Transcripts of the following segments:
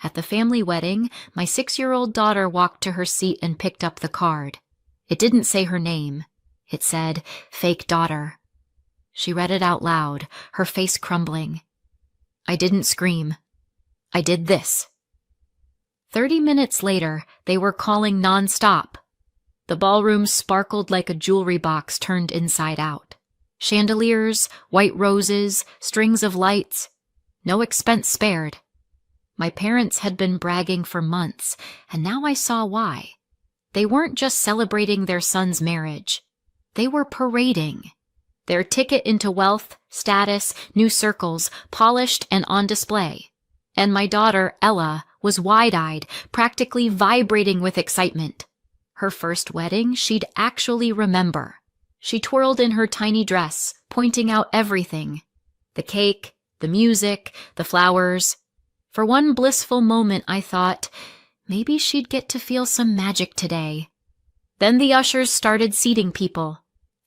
At the family wedding, my 6-year-old daughter walked to her seat and picked up the card. It didn't say her name. It said, "Fake daughter." She read it out loud, her face crumbling. I didn't scream. I did this. 30 minutes later, they were calling nonstop. The ballroom sparkled like a jewelry box turned inside out. Chandeliers, white roses, strings of lights. No expense spared. My parents had been bragging for months, and now I saw why. They weren't just celebrating their son's marriage. They were parading. Their ticket into wealth, status, new circles, polished and on display. And my daughter, Ella, was wide-eyed, practically vibrating with excitement. Her first wedding she'd actually remember. She twirled in her tiny dress, pointing out everything. The cake, the music, the flowers. For one blissful moment I thought, maybe she'd get to feel some magic today. Then the ushers started seating people.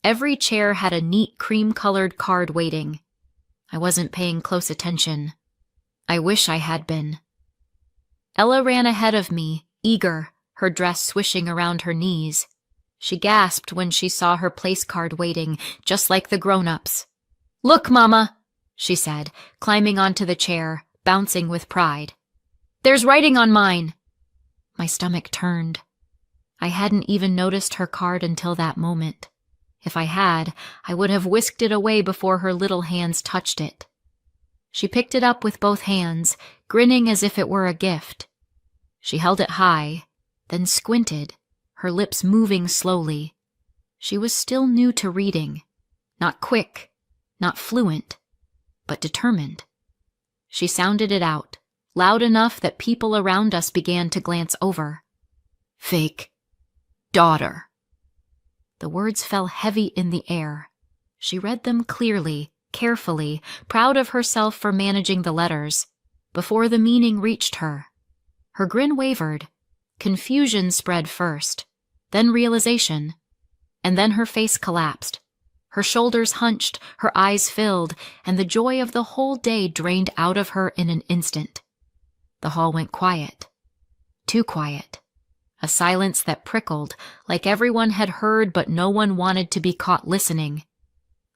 Every chair had a neat cream-colored card waiting. I wasn't paying close attention. I wish I had been. Ella ran ahead of me, eager, her dress swishing around her knees. She gasped when she saw her place card waiting, just like the grown-ups. "Look, Mama," she said, climbing onto the chair, bouncing with pride. "There's writing on mine." My stomach turned. I hadn't even noticed her card until that moment. If I had, I would have whisked it away before her little hands touched it. She picked it up with both hands, grinning as if it were a gift. She held it high, then squinted, her lips moving slowly. She was still new to reading. Not quick, not fluent, but determined. She sounded it out, loud enough that people around us began to glance over. "Fake daughter." The words fell heavy in the air. She read them clearly, carefully, proud of herself for managing the letters, before the meaning reached her. Her grin wavered. Confusion spread first, then realization, and then her face collapsed. Her shoulders hunched, her eyes filled, and the joy of the whole day drained out of her in an instant. The hall went quiet. Too quiet. A silence that prickled, like everyone had heard but no one wanted to be caught listening.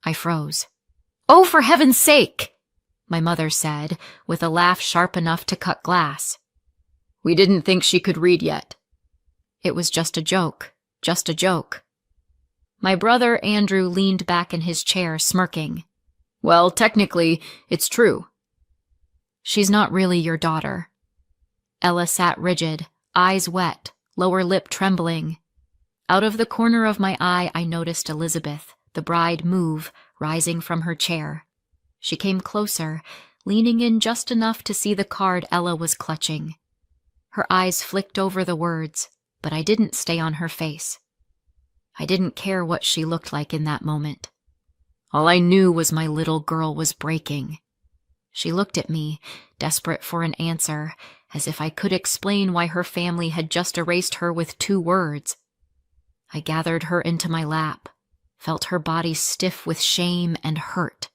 I froze. "Oh, for heaven's sake!" my mother said, with a laugh sharp enough to cut glass. "We didn't think she could read yet." It was just a joke, just a joke. My brother Andrew leaned back in his chair, smirking. "Well, technically, it's true." "She's not really your daughter." Ella sat rigid, eyes wet, lower lip trembling. Out of the corner of my eye, I noticed Elizabeth, the bride, move, rising from her chair. She came closer, leaning in just enough to see the card Ella was clutching. Her eyes flicked over the words, but I didn't stay on her face. I didn't care what she looked like in that moment. All I knew was my little girl was breaking. She looked at me, desperate for an answer, as if I could explain why her family had just erased her with 2 words. I gathered her into my lap, felt her body stiff with shame and hurt.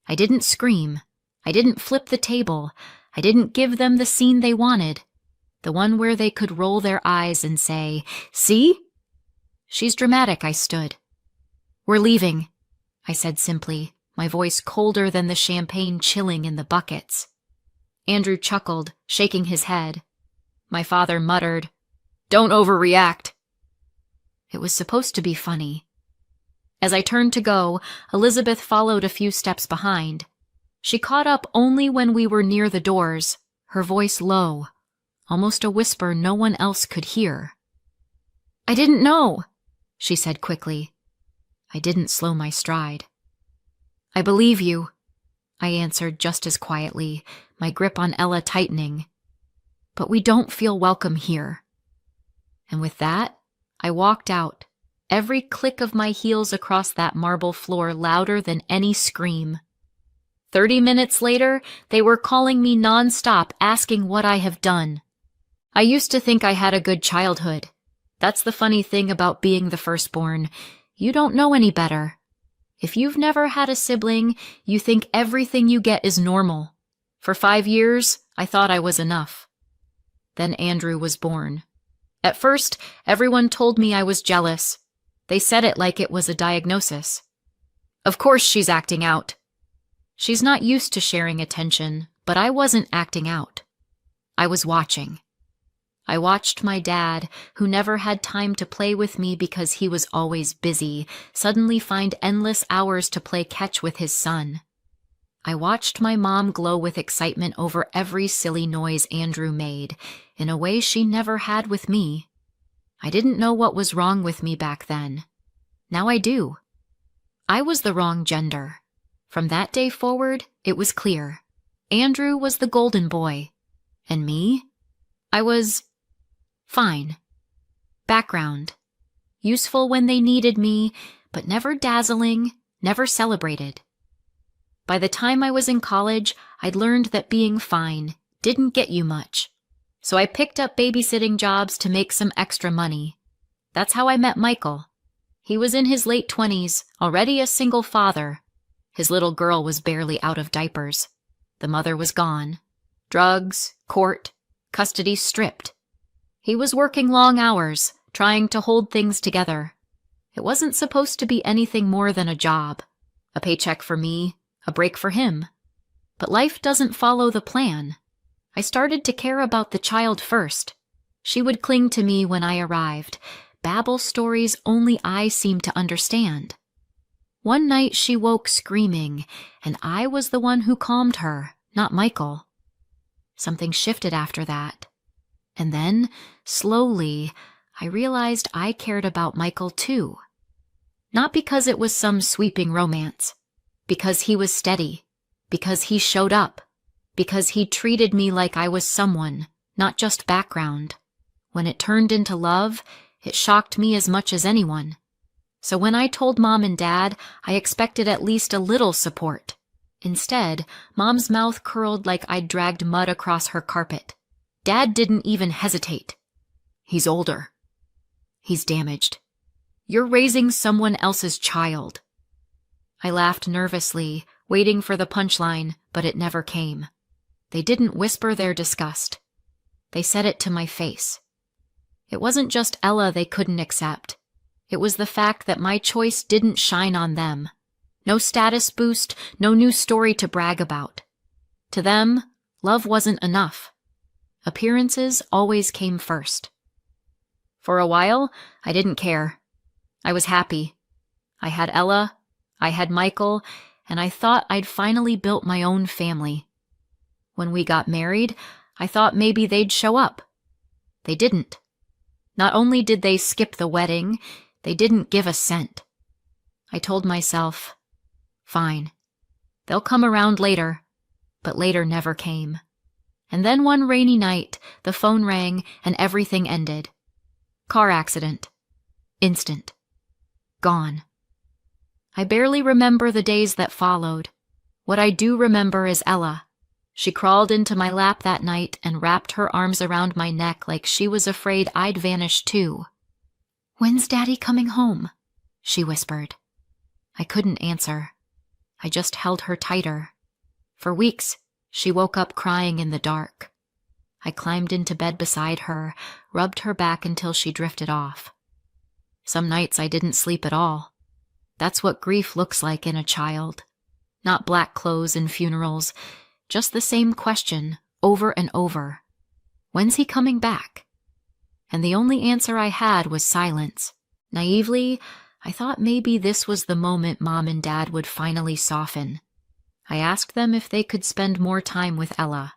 I didn't scream. I didn't flip the table. I didn't give them the scene they wanted, the one where they could roll their eyes and say, "See?" "She's dramatic," I stood. "We're leaving," I said simply, my voice colder than the champagne chilling in the buckets. Andrew chuckled, shaking his head. My father muttered, "Don't overreact." It was supposed to be funny. As I turned to go, Elizabeth followed a few steps behind. She caught up only when we were near the doors, her voice low, almost a whisper no one else could hear. "I didn't know," she said quickly. I didn't slow my stride. "I believe you," I answered just as quietly, my grip on Ella tightening. "But we don't feel welcome here." And with that, I walked out, every click of my heels across that marble floor louder than any scream. 30 minutes later, they were calling me nonstop, asking what I have done. I used to think I had a good childhood. That's the funny thing about being the firstborn. You don't know any better. If you've never had a sibling, you think everything you get is normal. For 5 years, I thought I was enough. Then Andrew was born. At first, everyone told me I was jealous. They said it like it was a diagnosis. Of course she's acting out. She's not used to sharing attention, but I wasn't acting out. I was watching. I watched my dad, who never had time to play with me because he was always busy, suddenly find endless hours to play catch with his son. I watched my mom glow with excitement over every silly noise Andrew made, in a way she never had with me. I didn't know what was wrong with me back then. Now I do. I was the wrong gender. From that day forward, it was clear. Andrew was the golden boy. And me? I was fine. Background. Useful when they needed me, but never dazzling, never celebrated. By the time I was in college, I'd learned that being fine didn't get you much. So I picked up babysitting jobs to make some extra money. That's how I met Michael. He was in his late 20s, already a single father. His little girl was barely out of diapers. The mother was gone. Drugs, court, custody stripped. He was working long hours, trying to hold things together. It wasn't supposed to be anything more than a job. A paycheck for me, a break for him. But life doesn't follow the plan. I started to care about the child first. She would cling to me when I arrived, babble stories only I seemed to understand. One night she woke screaming, and I was the one who calmed her, not Michael. Something shifted after that. And then, slowly, I realized I cared about Michael too. Not because it was some sweeping romance. Because he was steady. Because he showed up. Because he treated me like I was someone, not just background. When it turned into love, it shocked me as much as anyone. So when I told Mom and Dad, I expected at least a little support. Instead, Mom's mouth curled like I'd dragged mud across her carpet. Dad didn't even hesitate. He's older. He's damaged. You're raising someone else's child. I laughed nervously, waiting for the punchline, but it never came. They didn't whisper their disgust. They said it to my face. It wasn't just Ella they couldn't accept. It was the fact that my choice didn't shine on them. No status boost, no new story to brag about. To them, love wasn't enough. Appearances always came first. For a while, I didn't care. I was happy. I had Ella, I had Michael, and I thought I'd finally built my own family. When we got married, I thought maybe they'd show up. They didn't. Not only did they skip the wedding, they didn't give a cent. I told myself, fine, they'll come around later, but later never came. And then one rainy night, the phone rang and everything ended. Car accident. Instant. Gone. I barely remember the days that followed. What I do remember is Ella. She crawled into my lap that night and wrapped her arms around my neck like she was afraid I'd vanish too. "When's Daddy coming home?" she whispered. I couldn't answer. I just held her tighter. For weeks, she woke up crying in the dark. I climbed into bed beside her, rubbed her back until she drifted off. Some nights I didn't sleep at all. That's what grief looks like in a child. Not black clothes and funerals, just the same question, over and over. When's he coming back? And the only answer I had was silence. Naively, I thought maybe this was the moment Mom and Dad would finally soften. I asked them if they could spend more time with Ella.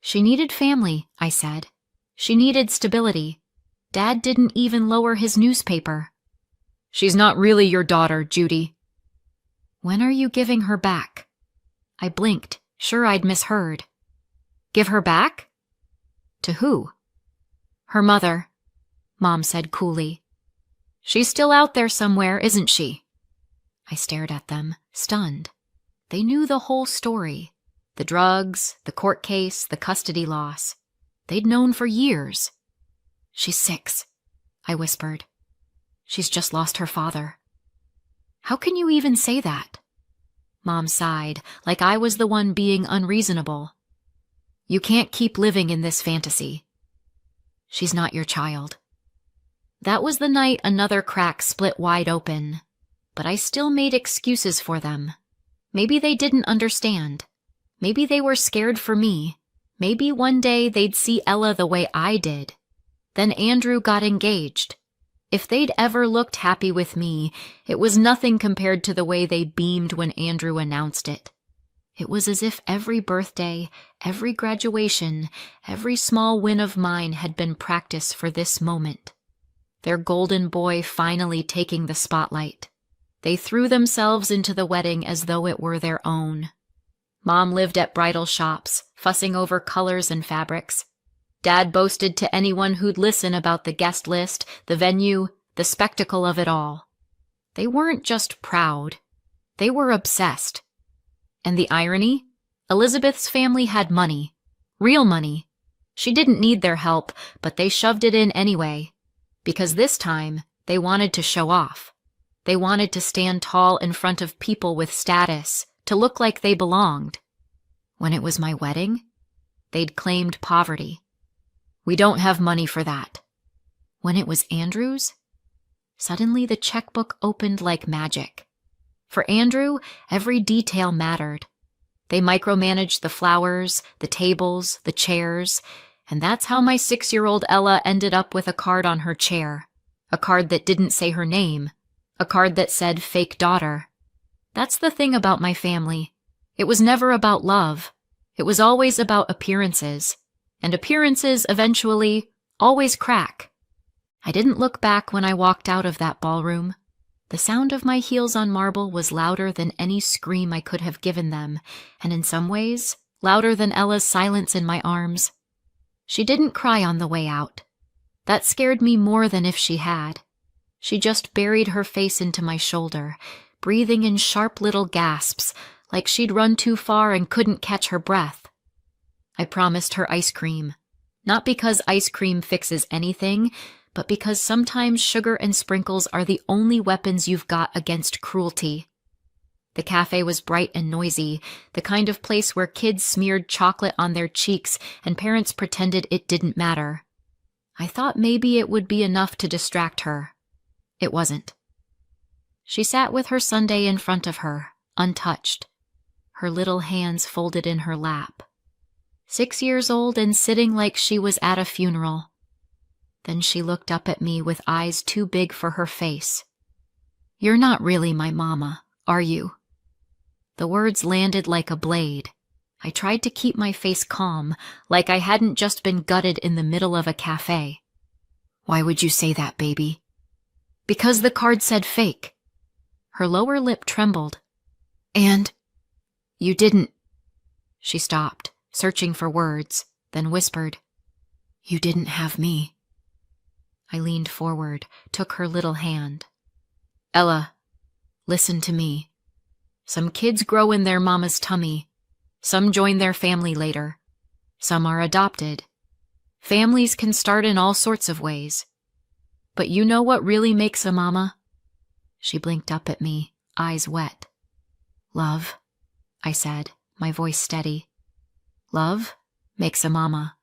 She needed family, I said. She needed stability. Dad didn't even lower his newspaper. "She's not really your daughter, Judy." "When are you giving her back?" I blinked, sure I'd misheard. "Give her back?" "To who?" "Her mother," Mom said coolly. "She's still out there somewhere, isn't she?" I stared at them, stunned. They knew the whole story. The drugs, the court case, the custody loss. They'd known for years. "She's 6, I whispered. "She's just lost her father." "How can you even say that?" Mom sighed, like I was the one being unreasonable. "You can't keep living in this fantasy. She's not your child. That was the night another crack split wide open, but I still made excuses for them. Maybe they didn't understand. Maybe they were scared for me. Maybe one day they'd see Ella the way I did. Then Andrew got engaged. If they'd ever looked happy with me, it was nothing compared to the way they beamed when Andrew announced it. It was as if every birthday, every graduation, every small win of mine had been practice for this moment. Their golden boy finally taking the spotlight. They threw themselves into the wedding as though it were their own. Mom lived at bridal shops, fussing over colors and fabrics. Dad boasted to anyone who'd listen about the guest list, the venue, the spectacle of it all. They weren't just proud. They were obsessed. And the irony? Elizabeth's family had money. Real money. She didn't need their help, but they shoved it in anyway. Because this time, they wanted to show off. They wanted to stand tall in front of people with status, to look like they belonged. When it was my wedding, they'd claimed poverty. We don't have money for that. When it was Andrew's, suddenly the checkbook opened like magic. For Andrew, every detail mattered. They micromanaged the flowers, the tables, the chairs, and that's how my 6-year-old Ella ended up with a card on her chair. A card that didn't say her name. A card that said fake daughter. That's the thing about my family. It was never about love. It was always about appearances. And appearances, eventually, always crack. I didn't look back when I walked out of that ballroom. The sound of my heels on marble was louder than any scream I could have given them, and in some ways, louder than Ella's silence in my arms. She didn't cry on the way out. That scared me more than if she had. She just buried her face into my shoulder, breathing in sharp little gasps, like she'd run too far and couldn't catch her breath. I promised her ice cream, not because ice cream fixes anything, but because sometimes sugar and sprinkles are the only weapons you've got against cruelty. The cafe was bright and noisy, the kind of place where kids smeared chocolate on their cheeks and parents pretended it didn't matter. I thought maybe it would be enough to distract her. It wasn't. She sat with her sundae in front of her, untouched, her little hands folded in her lap. 6 years old and sitting like she was at a funeral. Then she looked up at me with eyes too big for her face. "You're not really my mama, are you?" The words landed like a blade. I tried to keep my face calm, like I hadn't just been gutted in the middle of a cafe. "Why would you say that, baby?" "Because the card said fake." Her lower lip trembled. "And you didn't..." She stopped, searching for words, then whispered, "You didn't have me." I leaned forward, took her little hand. "Ella, listen to me. Some kids grow in their mama's tummy. Some join their family later. Some are adopted. Families can start in all sorts of ways. But you know what really makes a mama?" She blinked up at me, eyes wet. "Love," I said, my voice steady. "Love makes a mama.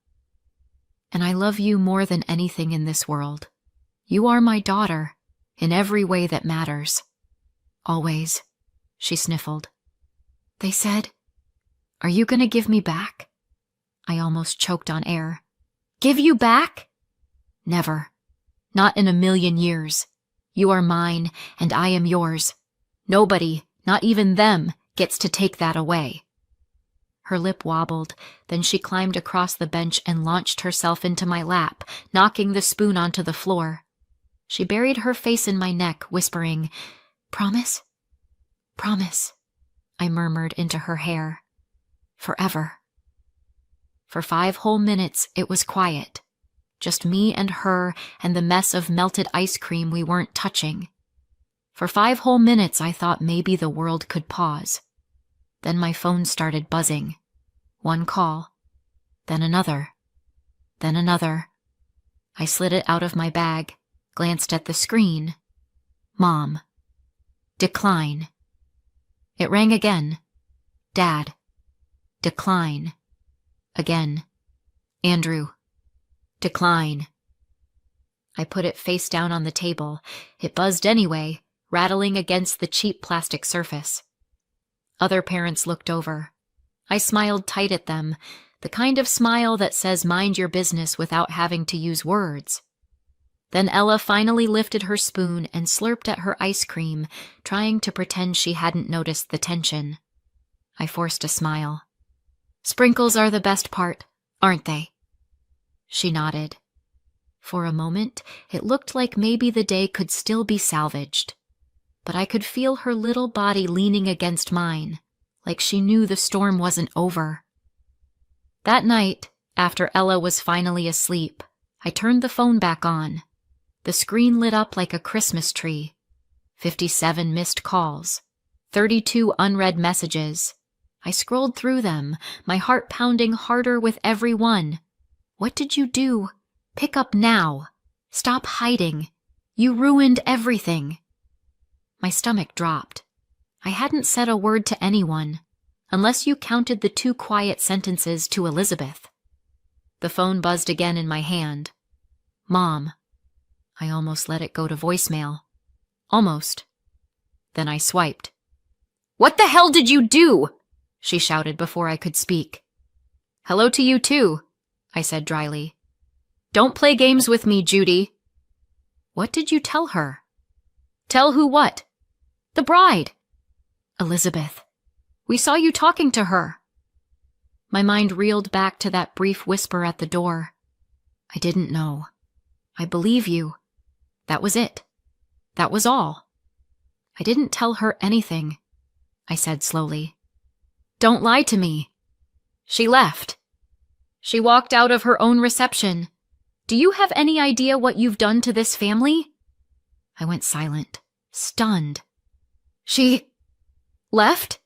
And I love you more than anything in this world. You are my daughter, in every way that matters. Always," she sniffled. "They said, are you gonna give me back?" I almost choked on air. "Give you back?" "Never. Not in a million years. You are mine, and I am yours. Nobody, not even them, gets to take that away." Her lip wobbled, then she climbed across the bench and launched herself into my lap, knocking the spoon onto the floor. She buried her face in my neck, whispering, "Promise? Promise," I murmured into her hair. "Forever." For 5 whole minutes it was quiet, just me and her and the mess of melted ice cream we weren't touching. For 5 whole minutes I thought maybe the world could pause. Then my phone started buzzing. One call, then another, then another. I slid it out of my bag, glanced at the screen. Mom. Decline. It rang again. Dad. Decline. Again. Andrew. Decline. I put it face down on the table. It buzzed anyway, rattling against the cheap plastic surface. Other parents looked over. I smiled tight at them, the kind of smile that says mind your business without having to use words. Then Ella finally lifted her spoon and slurped at her ice cream, trying to pretend she hadn't noticed the tension. I forced a smile. Sprinkles are the best part, aren't they? She nodded. For a moment, it looked like maybe the day could still be salvaged. But I could feel her little body leaning against mine, like she knew the storm wasn't over. That night, after Ella was finally asleep, I turned the phone back on. The screen lit up like a Christmas tree. 57 missed calls. 32 unread messages. I scrolled through them, my heart pounding harder with every one. What did you do? Pick up now. Stop hiding. You ruined everything. My stomach dropped. I hadn't said a word to anyone, unless you counted the 2 quiet sentences to Elizabeth. The phone buzzed again in my hand. Mom. I almost let it go to voicemail. Almost. Then I swiped. What the hell did you do? She shouted before I could speak. Hello to you too, I said dryly. Don't play games with me, Judy. What did you tell her? Tell who what? The bride. Elizabeth. We saw you talking to her. My mind reeled back to that brief whisper at the door. I didn't know. I believe you. That was it. That was all. I didn't tell her anything, I said slowly. Don't lie to me. She left. She walked out of her own reception. Do you have any idea what you've done to this family? I went silent, stunned. She left?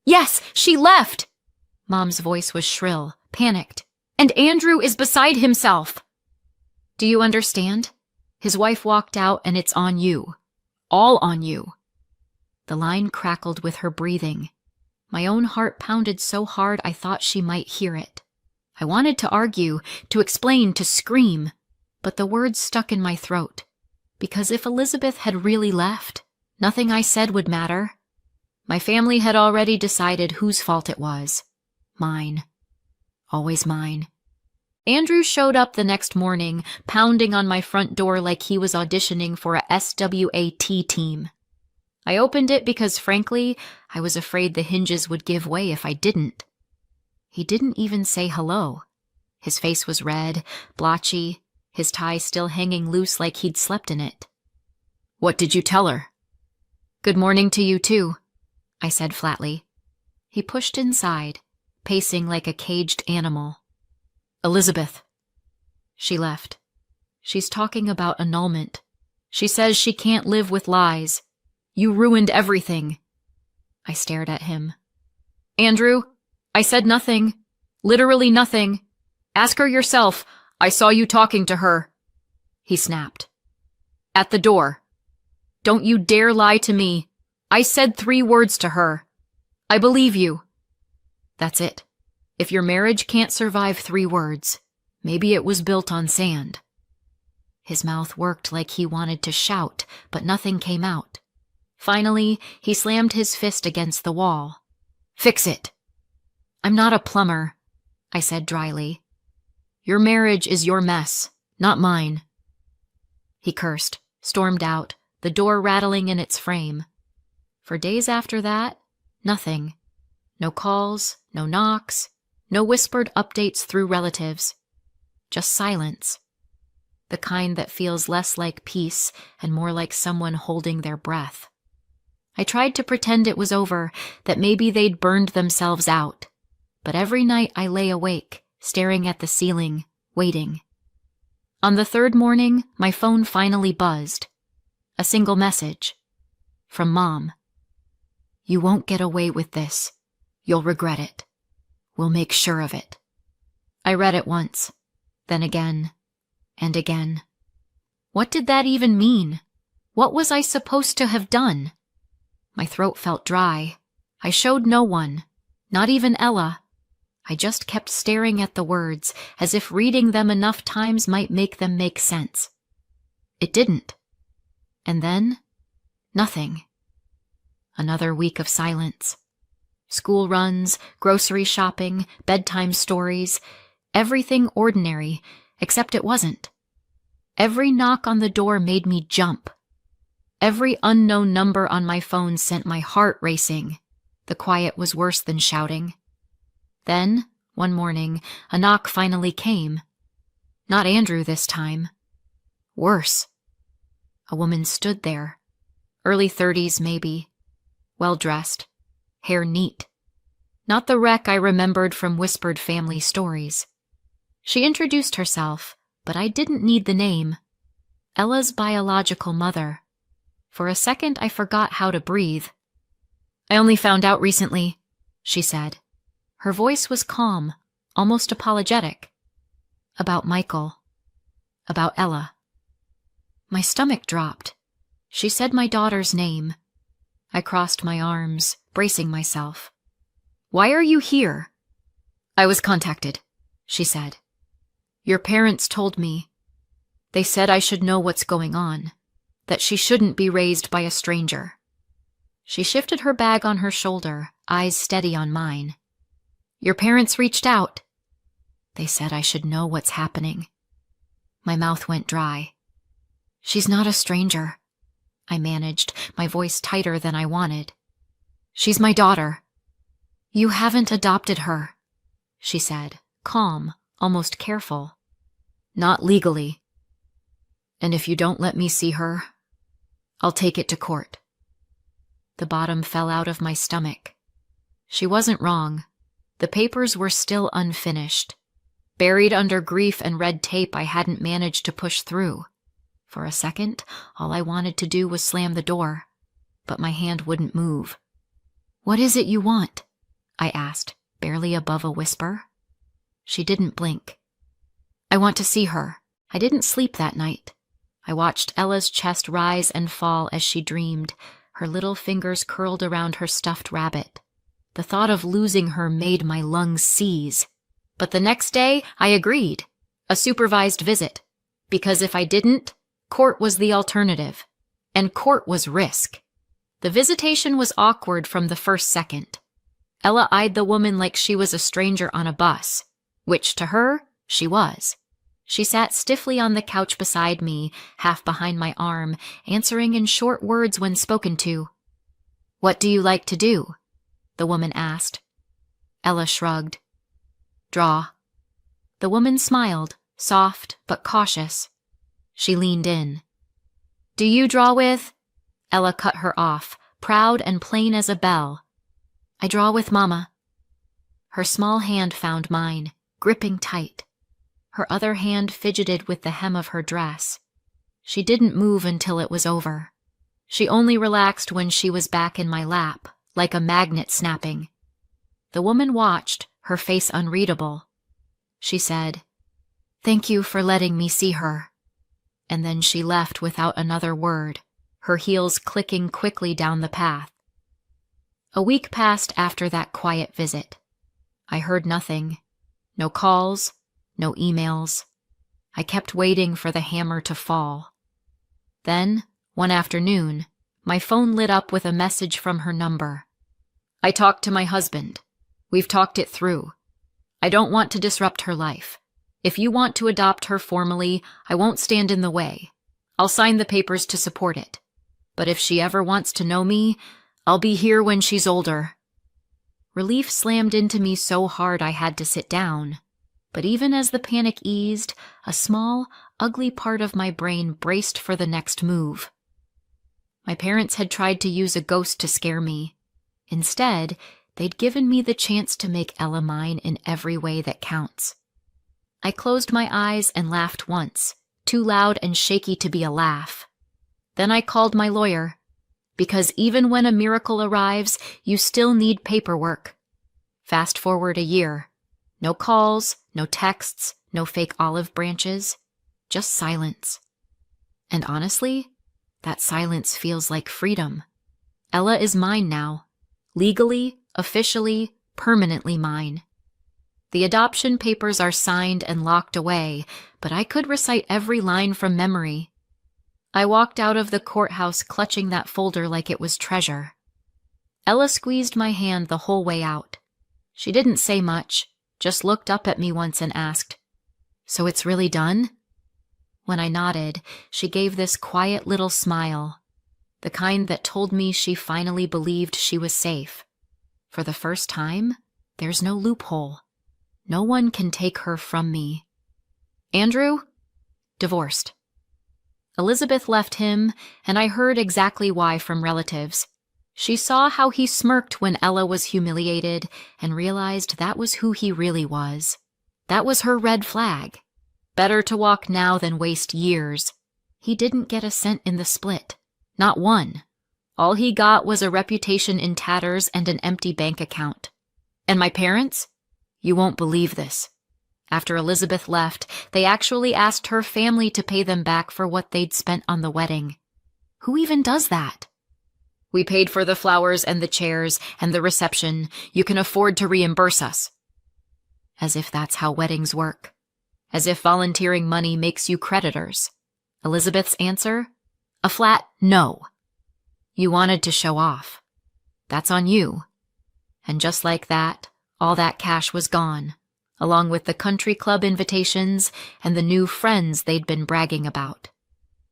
Yes, she left! Mom's voice was shrill, panicked. And Andrew is beside himself. Do you understand? His wife walked out and it's on you. All on you. The line crackled with her breathing. My own heart pounded so hard I thought she might hear it. I wanted to argue, to explain, to scream, but the words stuck in my throat. Because if Elizabeth had really left, nothing I said would matter. My family had already decided whose fault it was. Mine. Always mine. Andrew showed up the next morning, pounding on my front door like he was auditioning for a SWAT team. I opened it because, frankly, I was afraid the hinges would give way if I didn't. He didn't even say hello. His face was red, blotchy, his tie still hanging loose like he'd slept in it. What did you tell her? Good morning to you too, I said flatly. He pushed inside, pacing like a caged animal. Elizabeth. She left. She's talking about annulment. She says she can't live with lies. You ruined everything. I stared at him. Andrew, I said nothing. Literally nothing. Ask her yourself. I saw you talking to her. He snapped. At the door. Don't you dare lie to me. I said 3 words to her. I believe you. That's it. If your marriage can't survive 3 words, maybe it was built on sand. His mouth worked like he wanted to shout, but nothing came out. Finally, he slammed his fist against the wall. Fix it. I'm not a plumber, I said dryly. Your marriage is your mess, not mine. He cursed, stormed out, the door rattling in its frame. For days after that, nothing. No calls, no knocks, no whispered updates through relatives. Just silence. The kind that feels less like peace and more like someone holding their breath. I tried to pretend it was over, that maybe they'd burned themselves out. But every night I lay awake, staring at the ceiling, waiting. On the 3rd morning, my phone finally buzzed. A single message. From Mom. You won't get away with this. You'll regret it. We'll make sure of it. I read it once, then again, and again. What did that even mean? What was I supposed to have done? My throat felt dry. I showed no one, not even Ella. I just kept staring at the words, as if reading them enough times might make them make sense. It didn't. And then, nothing. Another week of silence. School runs, grocery shopping, bedtime stories, everything ordinary, except it wasn't. Every knock on the door made me jump. Every unknown number on my phone sent my heart racing. The quiet was worse than shouting. Then, one morning, a knock finally came. Not Andrew this time. Worse. A woman stood there, early 30s maybe, well-dressed, hair neat. Not the wreck I remembered from whispered family stories. She introduced herself, but I didn't need the name. Ella's biological mother. For a second, I forgot how to breathe. I only found out recently, she said. Her voice was calm, almost apologetic. About Michael. About Ella. My stomach dropped. She said my daughter's name. I crossed my arms, bracing myself. Why are you here? I was contacted, she said. Your parents told me. They said I should know what's going on, that she shouldn't be raised by a stranger. She shifted her bag on her shoulder, eyes steady on mine. Your parents reached out. They said I should know what's happening. My mouth went dry. She's not a stranger, I managed, my voice tighter than I wanted. She's my daughter. You haven't adopted her, she said, calm, almost careful. Not legally. And if you don't let me see her, I'll take it to court. The bottom fell out of my stomach. She wasn't wrong. The papers were still unfinished, buried under grief and red tape I hadn't managed to push through. For a second, all I wanted to do was slam the door, but my hand wouldn't move. What is it you want? I asked, barely above a whisper. She didn't blink. I want to see her. I didn't sleep that night. I watched Ella's chest rise and fall as she dreamed, her little fingers curled around her stuffed rabbit. The thought of losing her made my lungs seize. But the next day, I agreed. A supervised visit. Because if I didn't, court was the alternative. And court was risk. The visitation was awkward from the first second. Ella eyed the woman like she was a stranger on a bus, which to her, she was. She sat stiffly on the couch beside me, half behind my arm, answering in short words when spoken to. What do you like to do? The woman asked. Ella shrugged. Draw. The woman smiled, soft but cautious. She leaned in. Do you draw with? Ella cut her off, proud and plain as a bell. I draw with Mama. Her small hand found mine, gripping tight. Her other hand fidgeted with the hem of her dress. She didn't move until it was over. She only relaxed when she was back in my lap, like a magnet snapping. The woman watched, her face unreadable. She said, Thank you for letting me see her. And then she left without another word, her heels clicking quickly down the path. A week passed after that quiet visit. I heard nothing. No calls, no emails. I kept waiting for the hammer to fall. Then, one afternoon, my phone lit up with a message from her number. I talked to my husband. We've talked it through. I don't want to disrupt her life. If you want to adopt her formally, I won't stand in the way. I'll sign the papers to support it. But if she ever wants to know me, I'll be here when she's older. Relief slammed into me so hard I had to sit down. But even as the panic eased, a small, ugly part of my brain braced for the next move. My parents had tried to use a ghost to scare me. Instead, they'd given me the chance to make Ella mine in every way that counts. I closed my eyes and laughed once, too loud and shaky to be a laugh. Then I called my lawyer, because even when a miracle arrives, you still need paperwork. Fast forward a year. No calls, no texts, no fake olive branches, just silence. And honestly, that silence feels like freedom. Ella is mine now, legally, officially, permanently mine. The adoption papers are signed and locked away, but I could recite every line from memory. I walked out of the courthouse clutching that folder like it was treasure. Ella squeezed my hand the whole way out. She didn't say much, just looked up at me once and asked, "So it's really done?" When I nodded, she gave this quiet little smile, the kind that told me she finally believed she was safe. For the first time, there's no loophole. No one can take her from me. Andrew? Divorced. Elizabeth left him, and I heard exactly why from relatives. She saw how he smirked when Ella was humiliated and realized that was who he really was. That was her red flag. Better to walk now than waste years. He didn't get a cent in the split. Not one. All he got was a reputation in tatters and an empty bank account. And my parents? You won't believe this. After Elizabeth left, they actually asked her family to pay them back for what they'd spent on the wedding. Who even does that? We paid for the flowers and the chairs and the reception. You can afford to reimburse us. As if that's how weddings work. As if volunteering money makes you creditors. Elizabeth's answer? A flat no. You wanted to show off. That's on you. And just like that, all that cash was gone, along with the country club invitations and the new friends they'd been bragging about.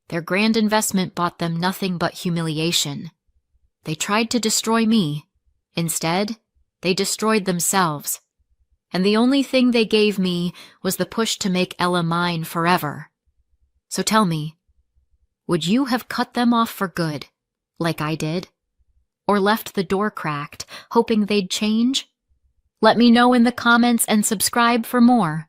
Their grand investment bought them nothing but humiliation. They tried to destroy me. Instead, they destroyed themselves. And the only thing they gave me was the push to make Ella mine forever. So tell me, would you have cut them off for good, like I did? Or left the door cracked, hoping they'd change? Let me know in the comments and subscribe for more.